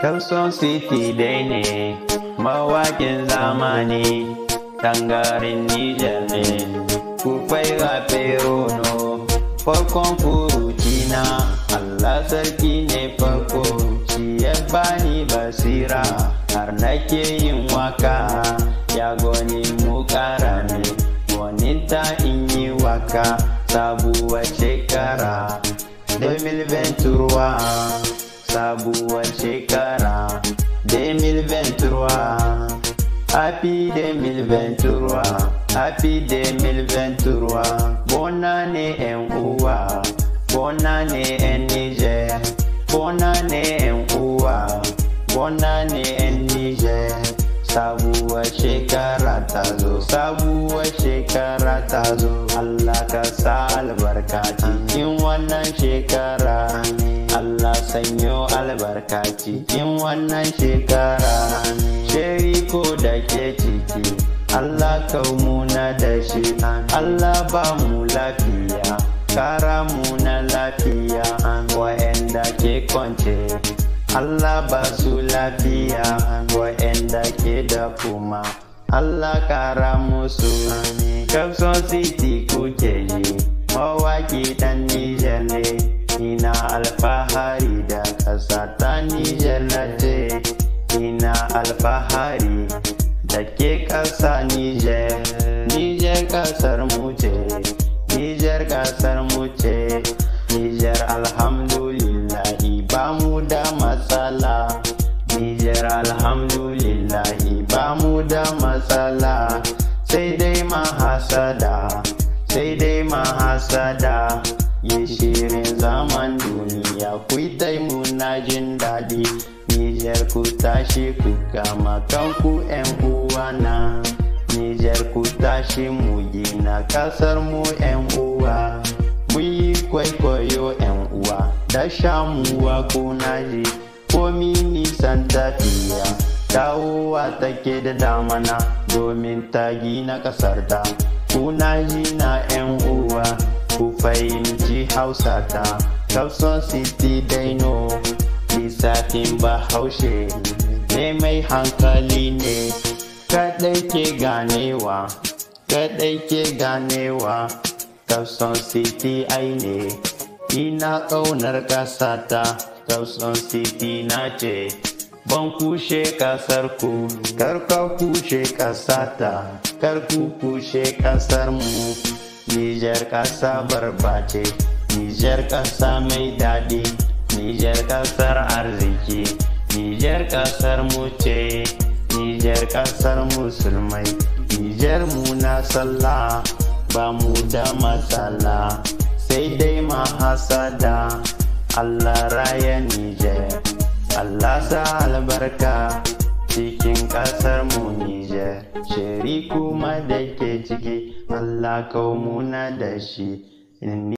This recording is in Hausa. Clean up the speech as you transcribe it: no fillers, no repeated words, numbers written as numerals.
Kapson City dai ne mawaƙin zamani, tangarin Nijar ne, kufai rapero no, farkon furuci na, Allah sarki ne farko, shi ya bani basira, har nake yin waka, ya goni mu ƙara ne, wani ta in yi waka, sabuwar shekara, 2023. Sabuwar shekara 2023, happy 2023, happy 2023. Bona ne en uwa, bona ne en Niger, bona ne en uwa, bona ne en Niger. Sabuwar shekara ta zo, sabuwar shekara ta zo, Allah ka sa albarka cikin wannan shekara. Allah sanyo albarka cikin wannan shekara, sheriko da ke ciki, Allah kaumuna da shi, Allah ba mu lafiya, kara mu na lafiya, wa'anda ke kwance, Allah ba su lafiya, wa'anda ke da kuma, Allah kara musu. Kapson City kuke yi, mawaki dan Nijar ne. Ina alfahari da ƙasa ta Nijar na ce, ina alfahari da ke ƙasa Nijar. Nijar ƙasar mu ce, Nijar ƙasar mu ce, Nijar alhamdulillahi ba mu da matsala. Nijar alhamdulillahi ba mu da matsala, sai dai mahasada, sai dai mahasada. Yi shirin zaman duniya kuitai muna jin daɗi. Nijar ku tashi ku kama kanku 'yan uwana, Nijar ku tashi mu gina kasar mu 'yan uwa. Mu yi kwaikwayo 'yan uwa da shamuwa kuna ji, komi nisan tafiya dawowa take da damana, domin ta gina kasar ta. Kuna ji na 'yan uwa, ku fahimci Hausa ta. Kapson City daino, lissafin Bahaushe ne, mai hankali ne, kaɗai ke ganewa, kaɗai ke ganewa. Kapson City ai ne, ina ƙaunar ƙasata. Kapson City na ce, ban kushe ƙasar ku, kar ka kushe ƙasata, kar ku kushe ƙasar mu. Nijar ƙasa barbace, Nijar ƙasa mai daɗi, Nijar ƙasar arziki, Nijar ƙasar mu ce, Nijar ƙasar musulmai, Nijar mu na sallah, ba mu da matsala, sai dai mahasada. Allah raya Nijar, Allah sa albarka cikin ƙasar mu Nijar, shiri kuma da ke ciki, Allah kaumuna da shi.